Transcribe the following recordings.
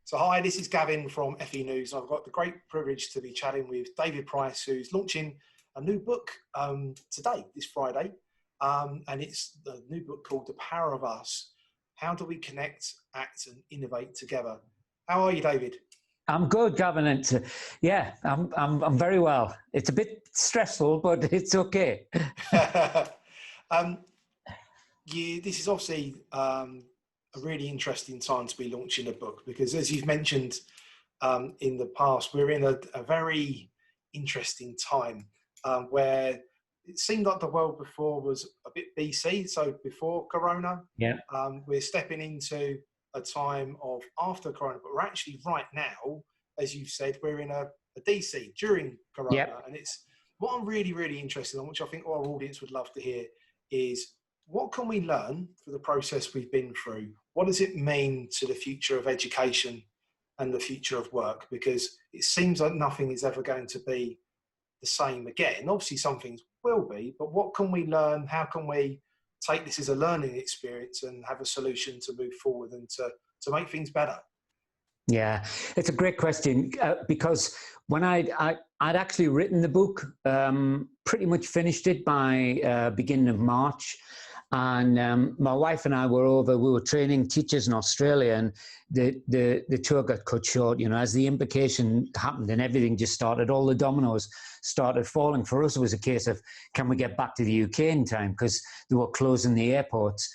So hi, this is Gavin from FE News. I've got the great privilege to be chatting with David Price, who's launching a new book today, this Friday. And it's the new book called The Power of Us. How do we connect, act and innovate together? How are you, David? I'm good, Gavin. And yeah, I'm very well. It's a bit stressful, but it's okay. This is obviously a really interesting time to be launching a book because, as you've mentioned in the past, we're in a very interesting time where it seemed like the world before was a bit BC, so before Corona. Yeah. We're stepping into a time of after Corona, but we're actually right now, as you said, we're in a DC during Corona. Yep. And it's what I'm really, really interested in, which I think our audience would love to hear, is what can we learn from the process we've been through? What does it mean to the future of education and the future of work? Because it seems like nothing is ever going to be the same again. Obviously some things will be, but what can we learn? How can we take this as a learning experience and have a solution to move forward and to make things better? Yeah, it's a great question because when I'd actually written the book, pretty much finished it by beginning of March. And my wife and I we were training teachers in Australia, and the tour got cut short, as the implication happened and everything just started, all the dominoes started falling. For us, it was a case of, can we get back to the UK in time? Because they were closing the airports.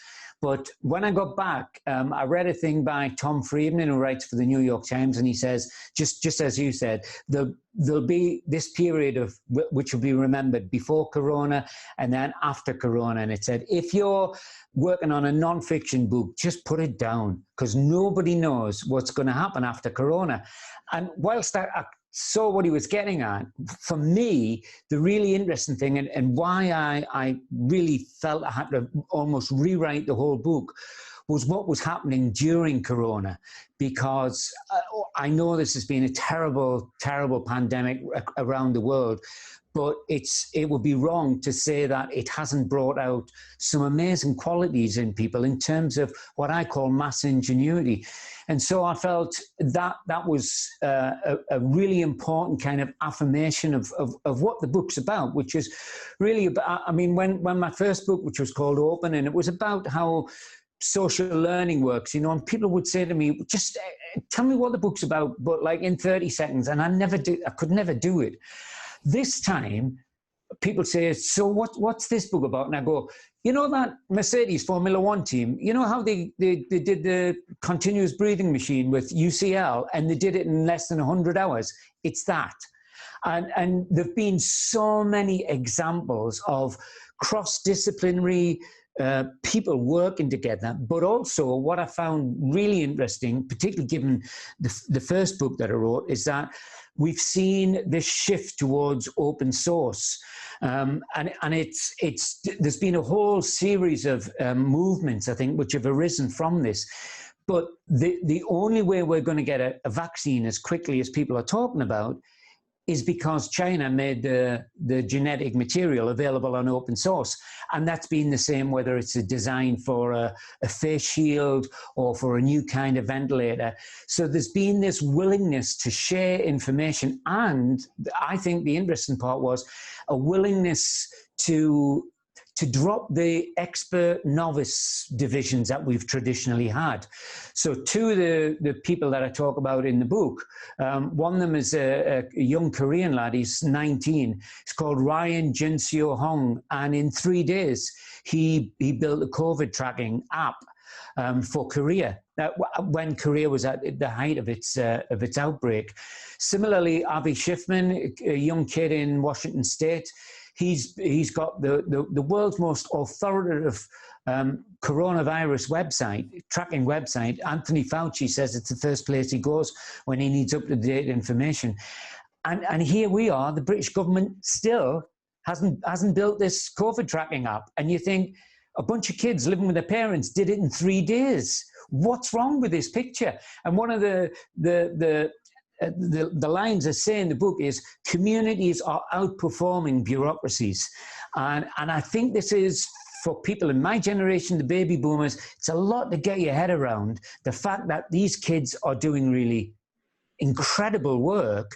But when I got back, I read a thing by Tom Friedman, who writes for the New York Times, and he says, just as you said, there'll be this period of which will be remembered before Corona and then after Corona. And it said, if you're working on a non-fiction book, just put it down because nobody knows what's going to happen after Corona. And whilst I saw what he was getting at, for me, the really interesting thing and why I really felt I had to almost rewrite the whole book was what was happening during Corona, because I know this has been a terrible, terrible pandemic around the world, but it would be wrong to say that it hasn't brought out some amazing qualities in people in terms of what I call mass ingenuity. And so I felt that was a really important kind of affirmation of what the book's about, which is really about, I mean, when my first book, which was called Open, and it was about how social learning works, and people would say to me, just tell me what the book's about, but like in 30 seconds, and I could never do it. This time, people say, so what's this book about? And I go, that Mercedes Formula One team, how they did the continuous breathing machine with UCL, and they did it in less than 100 hours. It's that. And there've been so many examples of cross-disciplinary people working together, but also what I found really interesting, particularly given the first book that I wrote, is that we've seen this shift towards open source, and there's been a whole series of movements, I think, which have arisen from this. But the only way we're going to get a vaccine as quickly as people are talking about is because China made the genetic material available on open source. And that's been the same whether it's a design for a face shield or for a new kind of ventilator. So there's been this willingness to share information. And I think the interesting part was a willingness to drop the expert novice divisions that we've traditionally had. So two of the people that I talk about in the book, one of them is a young Korean lad, he's 19. It's called Ryan Jinseo Hong, and in 3 days, he built a COVID tracking app for Korea, when Korea was at the height of its outbreak. Similarly, Avi Schiffman, a young kid in Washington State, he's got the world's most authoritative coronavirus website, tracking website. Anthony Fauci says it's the first place he goes when he needs up-to-date information. And here we are, the British government still hasn't built this COVID tracking app. And you think, a bunch of kids living with their parents did it in 3 days. What's wrong with this picture? And one of the lines I say in the book is, communities are outperforming bureaucracies. And I think this is for people in my generation, the baby boomers, it's a lot to get your head around. The fact that these kids are doing really incredible work,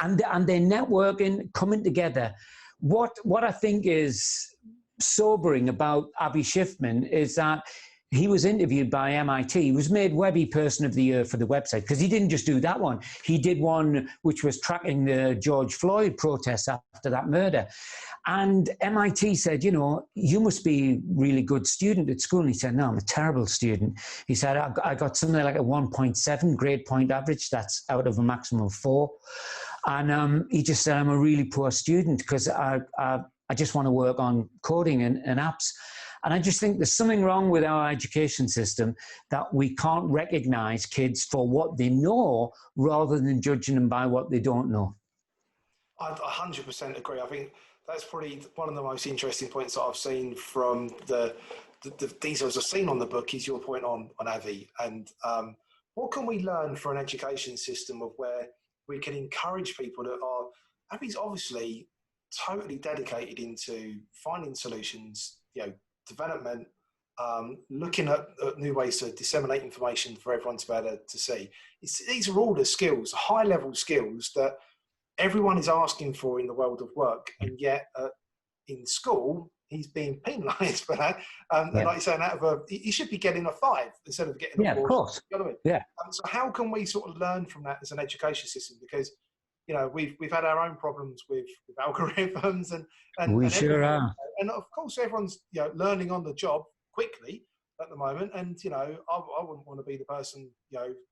and they're networking, coming together. What I think is sobering about Avi Schiffman is that he was interviewed by MIT. He was made Webby Person of the Year for the website, because he didn't just do that one. He did one which was tracking the George Floyd protests after that murder. And MIT said, you know, you must be a really good student at school. And he said, no, I'm a terrible student. He said, I got something like a 1.7 grade point average. That's out of a maximum of 4. And he just said, I'm a really poor student because I just want to work on coding and apps. And I just think there's something wrong with our education system, that we can't recognize kids for what they know rather than judging them by what they don't know. I 100% agree. I think that's probably one of the most interesting points that I've seen from the details I've seen on the book is your point on Avi. And what can we learn for an education system of where we can encourage people that are, Avi's obviously totally dedicated into finding solutions, you know, development, looking at new ways to disseminate information for everyone to be able to see. These are all the skills, high-level skills that everyone is asking for in the world of work, and yet in school he's being penalised for that. And like you're saying, he should be getting a 5 instead of getting a 4. Of course. You know what I mean? Yeah. So how can we sort of learn from that as an education system? Because you know we've had our own problems with algorithms and we and sure are. And of course, everyone's learning on the job quickly at the moment. And I wouldn't want to be the person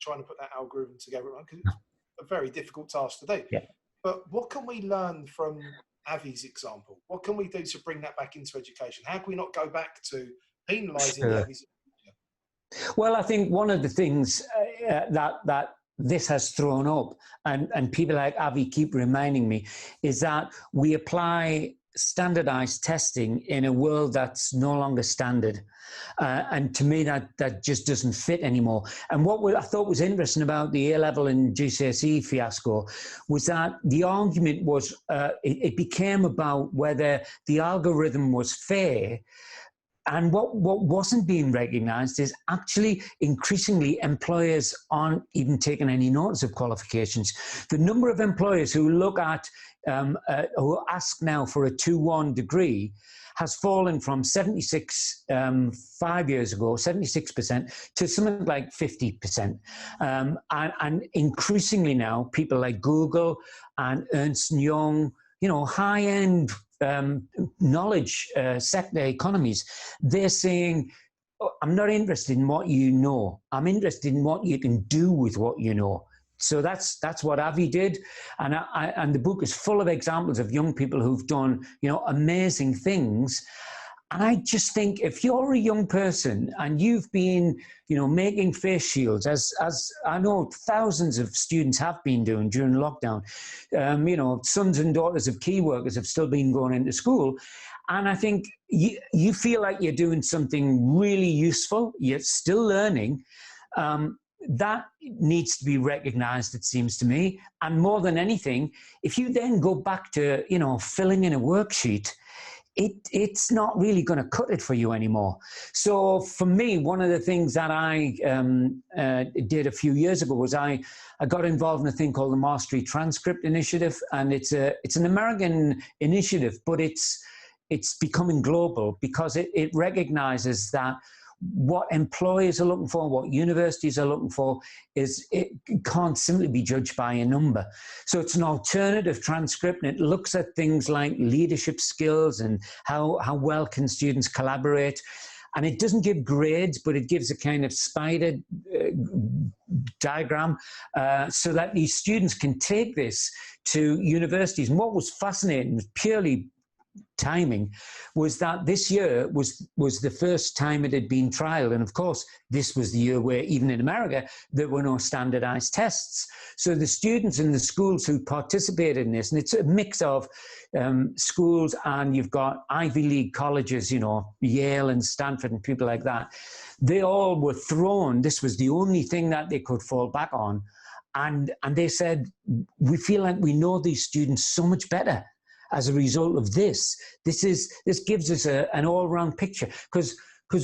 trying to put that algorithm together, because it's a very difficult task to do. Yeah. But what can we learn from Avi's example? What can we do to bring that back into education? How can we not go back to penalising the Avi's? Well, I think one of the things that this has thrown up, and people like Avi keep reminding me, is that we apply standardized testing in a world that's no longer standard. And to me, that just doesn't fit anymore. And what I thought was interesting about the A-level and GCSE fiasco was that the argument was, it became about whether the algorithm was fair. And what wasn't being recognized is actually increasingly employers aren't even taking any notice of qualifications. The number of employers who look at, who ask now for a 2-1 degree has fallen from 76 5 years ago, 76%, to something like 50%. And increasingly now, people like Google and Ernst & Young, high-end knowledge sector economies, they're saying, I'm not interested in what you know. I'm interested in what you can do with what you know. So that's what Avi did, and the book is full of examples of young people who've done amazing things. And I just think if you're a young person and you've been making face shields, as I know thousands of students have been doing during lockdown, sons and daughters of key workers have still been going into school, and I think you feel like you're doing something really useful, you're still learning. That needs to be recognized, it seems to me. And more than anything, if you then go back to, filling in a worksheet, it's not really going to cut it for you anymore. So for me, one of the things that I did a few years ago was I got involved in a thing called the Mastery Transcript Initiative. And it's an American initiative, but it's becoming global because it recognizes that what employers are looking for, what universities are looking for, it can't simply be judged by a number. So it's an alternative transcript, and it looks at things like leadership skills and how well can students collaborate. And it doesn't give grades, but it gives a kind of spider diagram so that these students can take this to universities. And what was fascinating was purely timing, was that this year was the first time it had been trialed. And of course, this was the year where, even in America, there were no standardized tests. So the students in the schools who participated in this, and it's a mix of schools, and you've got Ivy League colleges, Yale and Stanford and people like that, they all were thrown. This was the only thing that they could fall back on. And they said, we feel like we know these students so much better. as a result of this. This gives us an all-round picture, because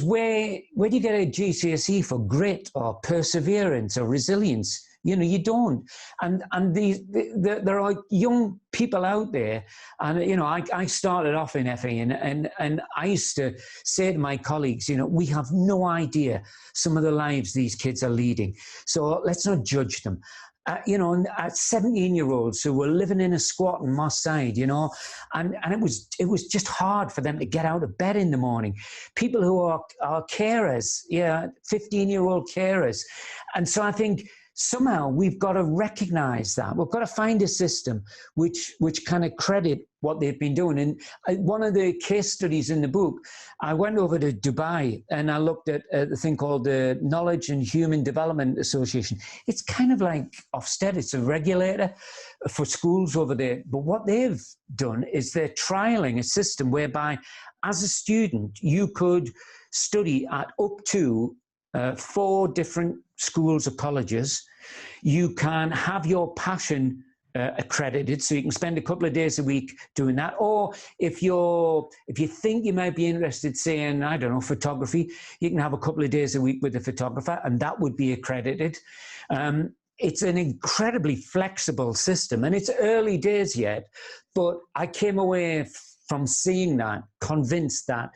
where do you get a GCSE for grit or perseverance or resilience? You don't. And there are young people out there, and I started off in FE, and I used to say to my colleagues, we have no idea some of the lives these kids are leading, so let's not judge them. At 17-year-olds who were living in a squat in Moss Side, and it was just hard for them to get out of bed in the morning. People who are carers, 15-year-old carers. And so I think somehow we've got to recognize that. We've got to find a system which kind of credit what they've been doing. And one of the case studies in the book, I went over to Dubai and I looked at the thing called the Knowledge and Human Development Association. It's kind of like Ofsted, it's a regulator for schools over there. But what they've done is they're trialing a system whereby as a student, you could study at up to 4 different schools of colleges. You can have your passion accredited, so you can spend a couple of days a week doing that. Or if you think you might be interested, say in, I don't know, photography, you can have a couple of days a week with a photographer, and that would be accredited. It's an incredibly flexible system, and it's early days yet, but I came away from seeing that, convinced that,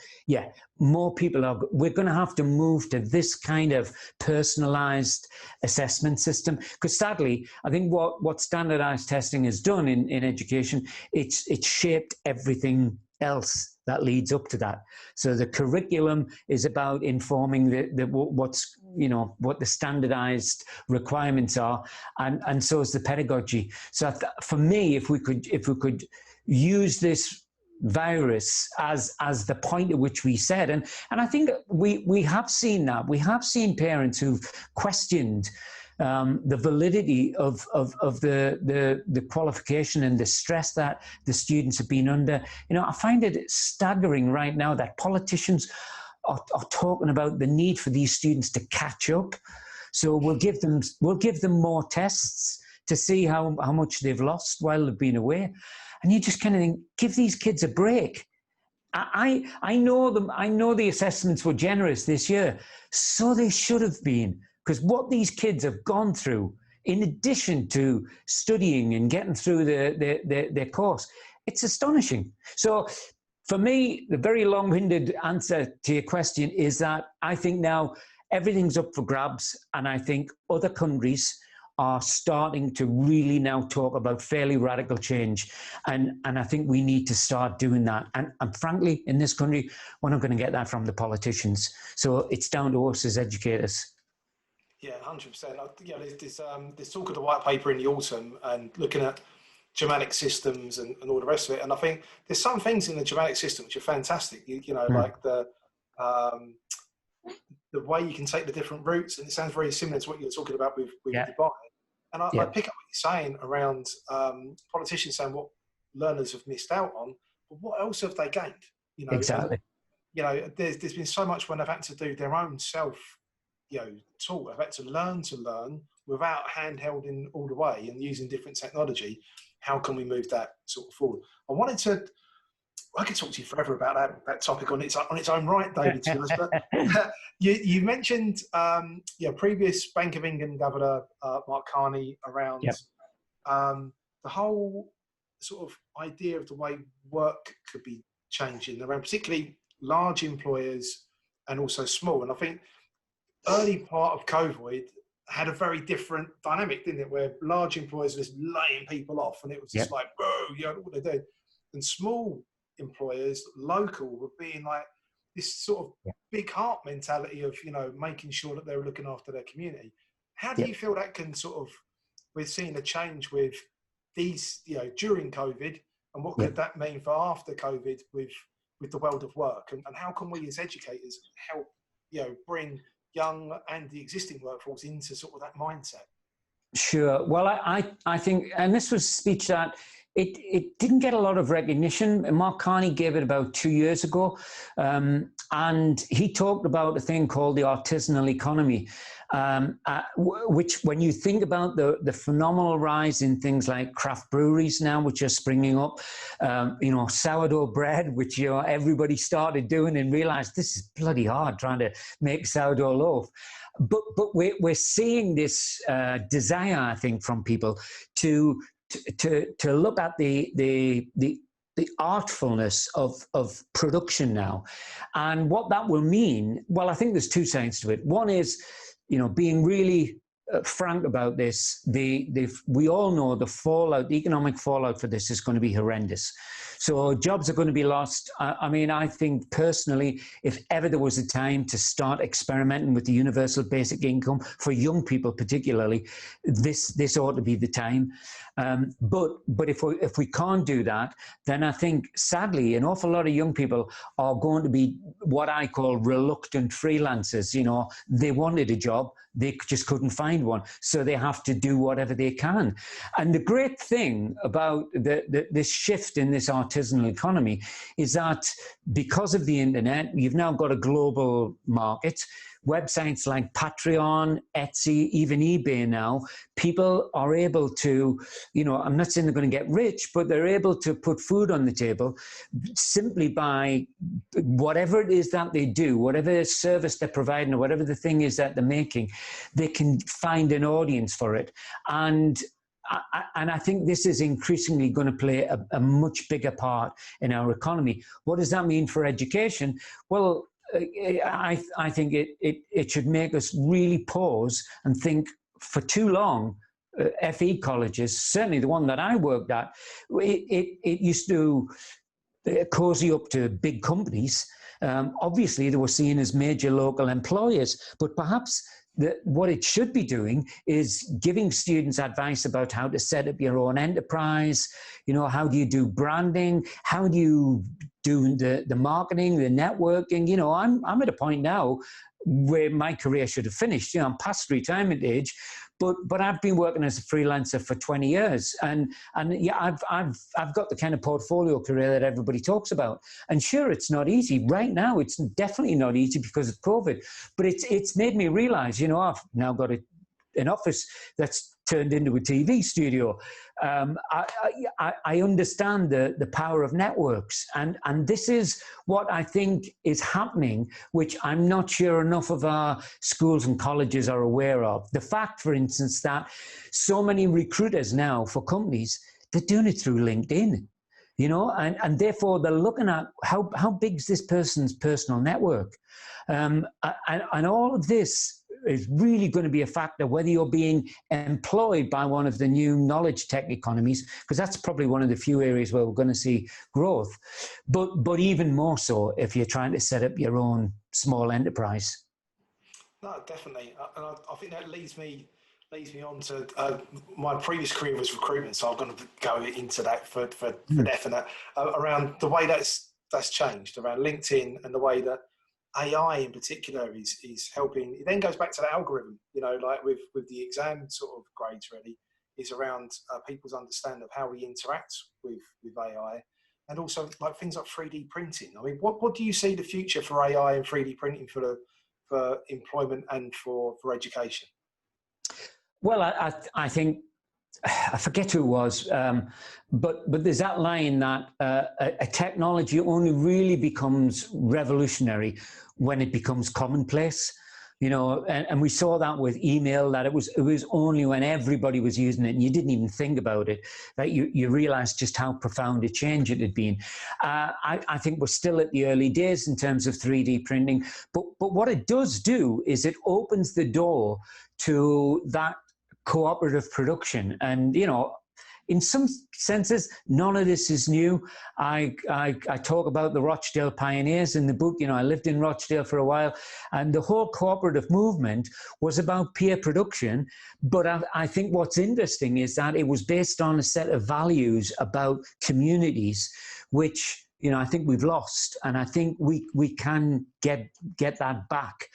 more people we're going to have to move to this kind of personalized assessment system. Because sadly, I think what standardized testing has done in education, it's shaped everything else that leads up to that. So the curriculum is about informing what the standardized requirements are, and so is the pedagogy. So for me, if we could use this virus as the point at which we said, and I think we have seen that. We have seen parents who've questioned the validity of the qualification and the stress that the students have been under. I find it staggering right now that politicians are talking about the need for these students to catch up. So we'll give them more tests to see how much they've lost while they've been away. And you just kind of think, give these kids a break. I know them. I know the assessments were generous this year, so they should have been. Because what these kids have gone through, in addition to studying and getting through their course, it's astonishing. So for me, the very long-winded answer to your question is that I think now everything's up for grabs, and I think other countries are starting to really now talk about fairly radical change. And I think we need to start doing that. And frankly, in this country, we're not going to get that from the politicians. So it's down to us as educators. Yeah, 100%. There's talk of the white paper in the autumn and looking at Germanic systems and all the rest of it. And I think there's some things in the Germanic system which are fantastic, like the way you can take the different routes, and it sounds very similar to what you're talking about with Dubai. And I pick up what you're saying around politicians saying what learners have missed out on, but what else have they gained? Exactly. And, there's been so much when they've had to do their own self, taught. They've had to learn without handheld in all the way and using different technology. How can we move that sort of forward? I could talk to you forever about that topic on its own right, David, to be honest. But you mentioned previous Bank of England Governor Mark Carney around the whole sort of idea of the way work could be changing around particularly large employers and also small. And I think early part of COVID had a very different dynamic, didn't it? Where large employers were just laying people off, and it was just like, whoa, what they do. And small employers, local, were being like this sort of big heart mentality of making sure that they were looking after their community. How do you feel that can sort of, we're seeing a change with these during COVID, and what could that mean for after COVID with the world of work, and how can we as educators help bring young and the existing workforce into sort of that mindset? Sure. Well, I think, and this was a speech that it didn't get a lot of recognition. Mark Carney gave it about 2 years ago. And he talked about a thing called the artisanal economy, which, when you think about the phenomenal rise in things like craft breweries now, which are springing up, sourdough bread, which everybody started doing and realized this is bloody hard trying to make sourdough loaf. But we're seeing this desire, I think, from people to look at the artfulness of production now, and what that will mean. Well, I think there's two sides to it. One is, being really frank about this. We all know the economic fallout for this is going to be horrendous. So jobs are going to be lost. I think personally, if ever there was a time to start experimenting with the universal basic income for young people, particularly, this ought to be the time. But if we can't do that, then I think, sadly, an awful lot of young people are going to be what I call reluctant freelancers. They wanted a job, they just couldn't find one, so they have to do whatever they can. And the great thing about this shift in this artisanal economy is that because of the internet, you've now got a global market. Websites like Patreon, Etsy, even eBay now, people are able to, I'm not saying they're going to get rich, but they're able to put food on the table simply by whatever it is that they do, whatever service they're providing, or whatever the thing is that they're making, they can find an audience for it. And I think this is increasingly going to play a much bigger part in our economy. What does that mean for education? Well, I think it should make us really pause and think. For too long, FE colleges, certainly the one that I worked at, it used to cozy up to big companies. Obviously, they were seen as major local employers, but perhaps what it should be doing is giving students advice about how to set up your own enterprise. How do you do branding? How do you do the marketing, the networking? I'm at a point now where my career should have finished. I'm past retirement age, but I've been working as a freelancer for 20 years, and yeah, I've got the kind of portfolio career that everybody talks about. And sure, it's not easy right now. It's definitely not easy because of COVID, but it's made me realize, I've now got an office that's turned into a TV studio. I understand the power of networks, and this is what I think is happening, which I'm not sure enough of our schools and colleges are aware of. The fact, for instance, that so many recruiters now for companies, they're doing it through LinkedIn, and therefore they're looking at how big is this person's personal network, and all of this is really going to be a factor whether you're being employed by one of the new knowledge tech economies, because that's probably one of the few areas where we're going to see growth, but even more so if you're trying to set up your own small enterprise. No, definitely, and I think that leads me on to my previous career was recruitment, so I'm going to go into that for definite, around the way that's changed around LinkedIn and the way that AI in particular is helping. It then goes back to the algorithm, like with the exam sort of grades, really, is around people's understanding of how we interact with AI, and also like things like 3D printing. I mean, what do you see the future for AI and 3D printing for employment and for education? Well, I think, I forget who it was, but there's that line that a technology only really becomes revolutionary when it becomes commonplace, and we saw that with email, that it was only when everybody was using it and you didn't even think about it that you realized just how profound a change it had been. I think we're still at the early days in terms of 3D printing, but what it does do is it opens the door to that cooperative production. And in some senses, none of this is new. I talk about the Rochdale pioneers in the book. I lived in Rochdale for a while, and the whole cooperative movement was about peer production. But I think what's interesting is that it was based on a set of values about communities, which I think we've lost, and I think we can get that back.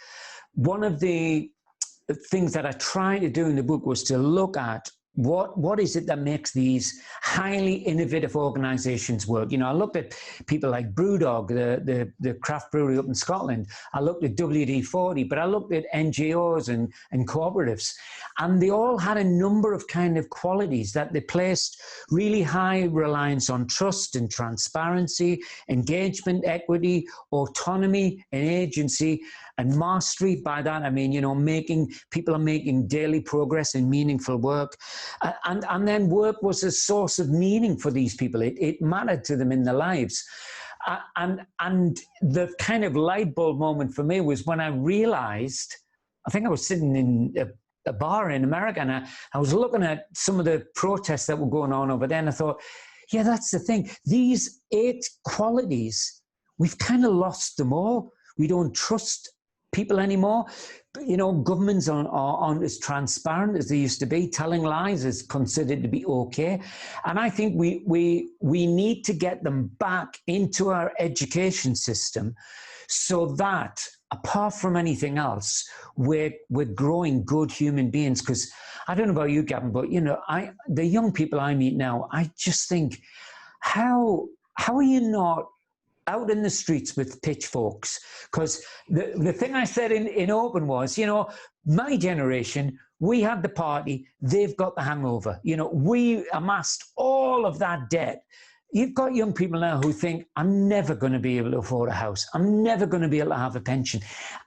One of the things that I tried to do in the book was to look at what is it that makes these highly innovative organizations work? You know, I looked at people like Brewdog, the craft brewery up in Scotland. I looked at WD-40, but I looked at NGOs and cooperatives, and they all had a number of kind of qualities that they placed really high reliance on trust and transparency, engagement, equity, autonomy and agency, and mastery. By that I mean, you know, people are making daily progress in meaningful work, and then work was a source of meaning for these people. It mattered to them in their lives, and the kind of light bulb moment for me was when I realized, I think I was sitting in a bar in America, and I was looking at some of the protests that were going on over there, and I thought, yeah, that's the thing. These 8 qualities, we've kind of lost them all. We don't trust people anymore. You know, governments aren't as transparent as they used to be. Telling lies is considered to be okay. And I think we need to get them back into our education system so that, apart from anything else, we're growing good human beings. Because I don't know about you, Gavin, but, you know, the young people I meet now, I just think, how are you not out in the streets with pitchforks? Because the thing I said in open was, you know, my generation, we had the party, they've got the hangover. You know, we amassed all of that debt. You've got young people now who think, I'm never going to be able to afford a house. I'm never going to be able to have a pension.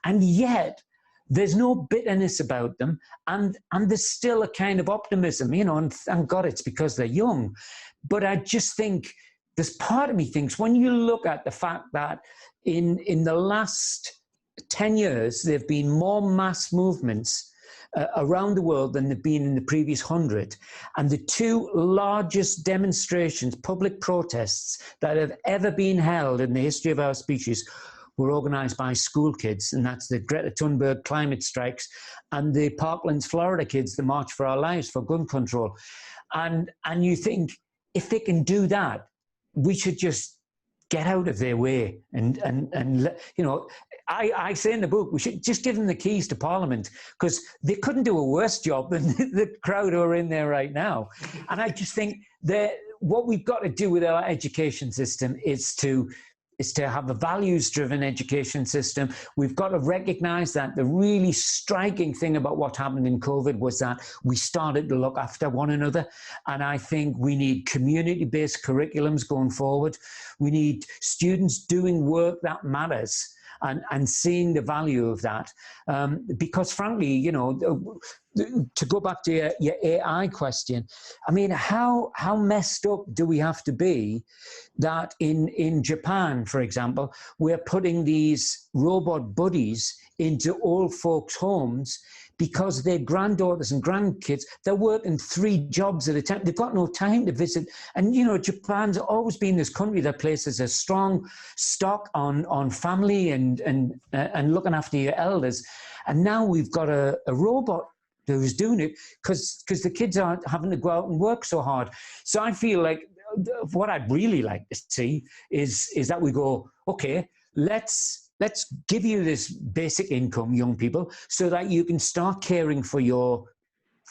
And yet there's no bitterness about them. And there's still a kind of optimism, you know, and thank God it's because they're young. But I just think, this part of me thinks, when you look at the fact that in the last 10 years, there have been more mass movements around the world than there have been in the previous 100. And the 2 largest demonstrations, public protests that have ever been held in the history of our species were organized by school kids. And that's the Greta Thunberg climate strikes and the Parklands, Florida kids, the March for Our Lives for gun control. And you think, if they can do that, we should just get out of their way and you know, I say in the book, we should just give them the keys to Parliament, because they couldn't do a worse job than the crowd who are in there right now. And I just think that what we've got to do with our education system is to have a values-driven education system. We've got to recognize that the really striking thing about what happened in COVID was that we started to look after one another. And I think we need community-based curriculums going forward. We need students doing work that matters and seeing the value of that. Because frankly, you know, to go back to your AI question, I mean, how messed up do we have to be that in Japan, for example, we're putting these robot buddies into old folks' homes because their granddaughters and grandkids, they're working 3 jobs at a time. They've got no time to visit. And, you know, Japan's always been this country that places a strong stock on family and looking after your elders. And now we've got a robot who's doing it because the kids aren't having to go out and work so hard. So I feel like what I'd really like to see is that we go, okay, let's give you this basic income, young people, so that you can start caring for your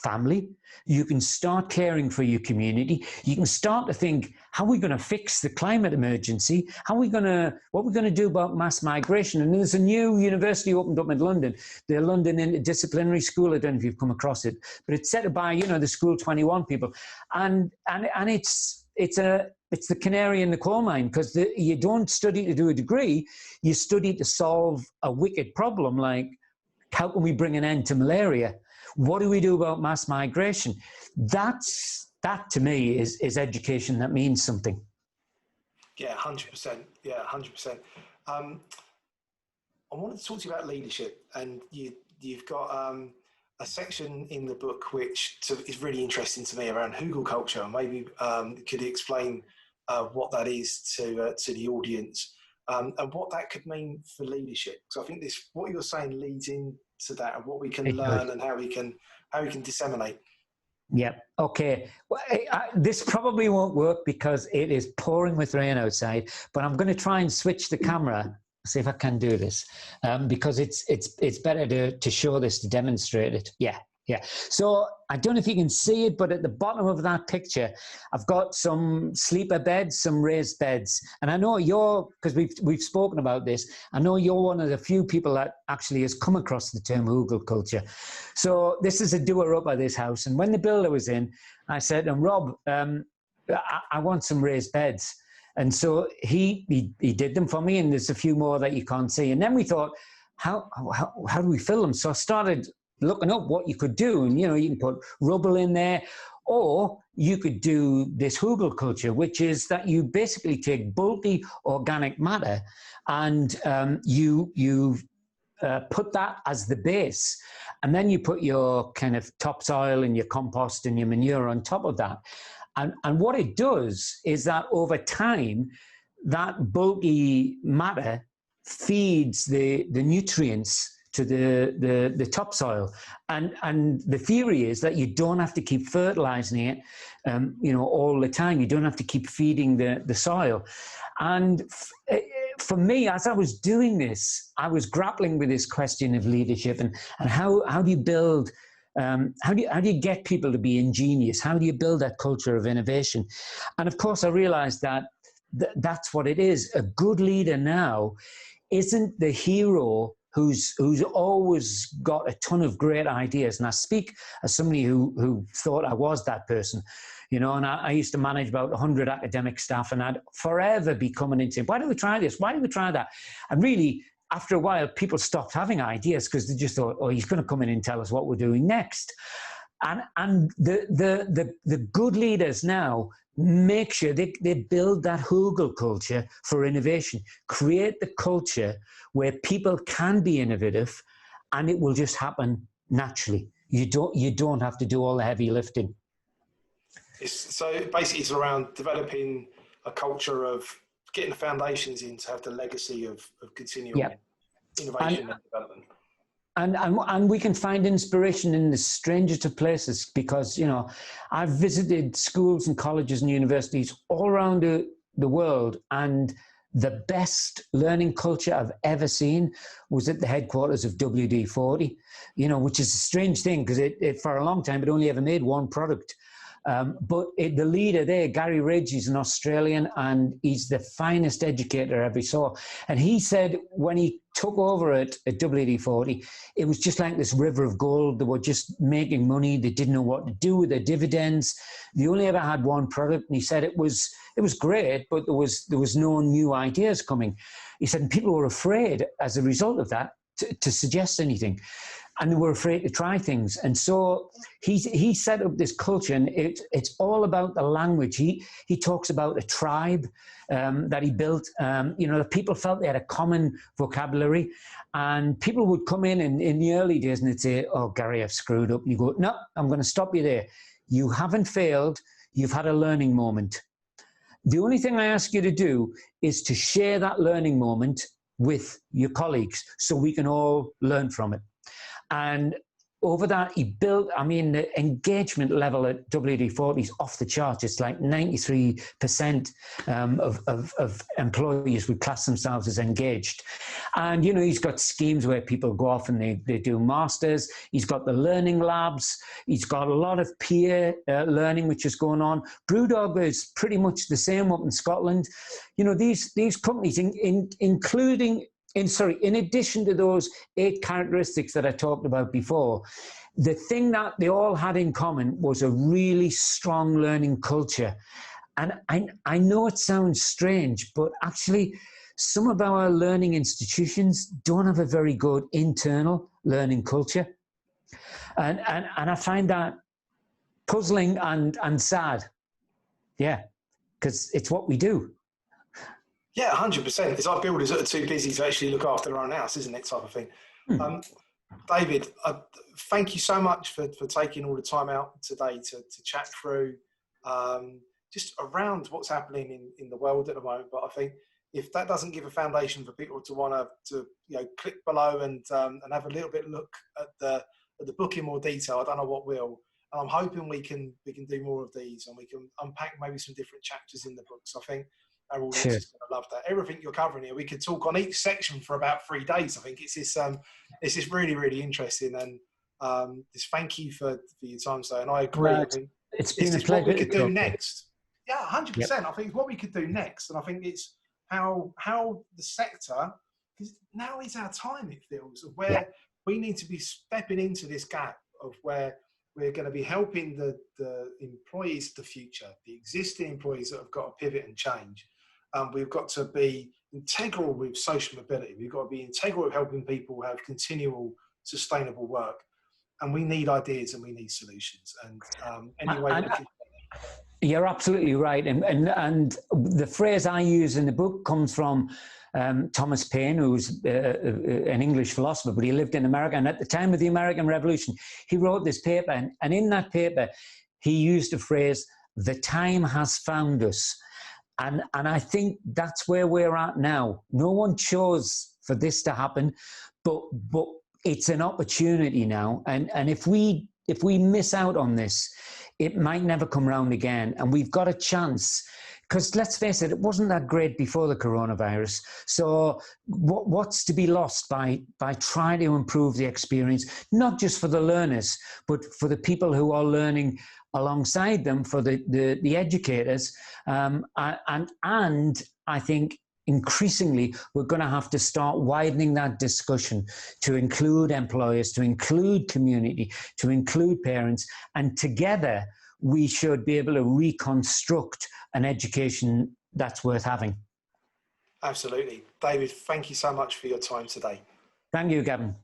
family, you can start caring for your community, you can start to think, how are we going to fix the climate emergency? What are we going to do about mass migration? And there's a new university opened up in London, the London Interdisciplinary School. I don't know if you've come across it, but it's set up by, you know, the School 21 people. And it's the canary in the coal mine, because you don't study to do a degree, you study to solve a wicked problem, like how can we bring an end to malaria? What do we do about mass migration? That to me is education that means something. Yeah, 100%. Yeah, 100%. I wanted to talk to you about leadership, and you've got a section in the book which is really interesting to me around hugel culture. Maybe could you explain what that is to the audience, and what that could mean for leadership? Because I think what you're saying leads into that, and what we can learn and how we can disseminate. Yeah. Okay. Well, this probably won't work because it is pouring with rain outside, but I'm going to try and switch the camera, see if I can do this, because it's better to show this, to demonstrate it. Yeah. Yeah. So I don't know if you can see it, but at the bottom of that picture, I've got some sleeper beds, some raised beds. And I know because we've spoken about this, I know you're one of the few people that actually has come across the term hugel culture. So this is a doer-upper, this house. And when the builder was in, I said to him, Rob, I want some raised beds. And so he did them for me, and there's a few more that you can't see. And then we thought, how do we fill them? So I started looking up what you could do, and you can put rubble in there, or you could do this hugel culture, which is that you basically take bulky organic matter and you put that as the base, and then you put your kind of topsoil and your compost and your manure on top of that. And what it does is that over time, that bulky matter feeds the nutrients to the topsoil, and the theory is that you don't have to keep fertilizing it, all the time. You don't have to keep feeding the soil. And for me, as I was doing this, I was grappling with this question of leadership and how do you build. How do you get people to be ingenious? How do you build that culture of innovation? And of course, I realized that that's what it is. A good leader now isn't the hero who's always got a ton of great ideas. And I speak as somebody who thought I was that person, and I used to manage about 100 academic staff, and I'd forever be coming in and saying, why don't we try this? Why don't we try that? And really, after a while, people stopped having ideas because they just thought, oh, he's going to come in and tell us what we're doing next. And the good leaders now make sure they build that hugel culture for innovation, create the culture where people can be innovative, and it will just happen naturally. You don't have to do all the heavy lifting. So basically it's around developing a culture of getting the foundations in to have the legacy of continual innovation and development. And we can find inspiration in the strangest of places, because, I've visited schools and colleges and universities all around the world, and the best learning culture I've ever seen was at the headquarters of WD-40, which is a strange thing because it for a long time, it only ever made one product. But the leader there, Gary Ridge, he's an Australian, and he's the finest educator I ever saw. And he said when he took over at WD-40, it was just like this river of gold. They were just making money. They didn't know what to do with their dividends. They only ever had one product, and he said it was great, but there was no new ideas coming. He said, and people were afraid as a result of that to suggest anything. And they were afraid to try things. And so he set up this culture, and it's all about the language. He talks about a tribe that he built. The people felt they had a common vocabulary, and people would come in the early days and they'd say, oh, Gary, I've screwed up. And you go, no, I'm going to stop you there. You haven't failed. You've had a learning moment. The only thing I ask you to do is to share that learning moment with your colleagues so we can all learn from it. And over that, he built, the engagement level at WD-40 is off the charts. It's like 93% of employees would class themselves as engaged. And, he's got schemes where people go off and they do masters. He's got the learning labs. He's got a lot of peer learning, which is going on. Brewdog is pretty much the same up in Scotland. These companies, in addition to those 8 characteristics that I talked about before, the thing that they all had in common was a really strong learning culture. And I know it sounds strange, but actually some of our learning institutions don't have a very good internal learning culture. And I find that puzzling and sad. Yeah, because it's what we do. Yeah, 100%. It's like builders that are too busy to actually look after their own house, isn't it, type of thing. David, thank you so much for taking all the time out today to chat through just around what's happening in the world at the moment. But I think if that doesn't give a foundation for people to want to click below and have a little bit look at the book in more detail, I don't know what will. And I'm hoping we can do more of these, and we can unpack maybe some different chapters in the books. I think our audience is going to love that. Everything you're covering here, we could talk on each section for about 3 days. I think it's this really, really interesting. And Just thank you for your time today. And I agree. I think it's been a pleasure. What we could do next. Yeah, 100%. Yep. I think it's what we could do next. And I think it's how the sector, because now is our time, it feels, of where we need to be stepping into this gap of where we're going to be helping the employees of the future, the existing employees that have got to pivot and change. We've got to be integral with social mobility. We've got to be integral with helping people have continual sustainable work. And we need ideas and we need solutions. And anyway, you're absolutely right. And the phrase I use in the book comes from Thomas Paine, who's an English philosopher, but he lived in America. And at the time of the American Revolution, he wrote this paper. And in that paper, he used the phrase, "The time has found us." And I think that's where we're at now. No one chose for this to happen, but it's an opportunity now. And if we miss out on this, it might never come round again. And we've got a chance, because let's face it, it wasn't that great before the coronavirus. So what's to be lost by trying to improve the experience, not just for the learners, but for the people who are learning alongside them, for the educators. And I think increasingly, we're going to have to start widening that discussion to include employers, to include community, to include parents, and together we should be able to reconstruct an education that's worth having. Absolutely. David, thank you so much for your time today. Thank you, Gavin.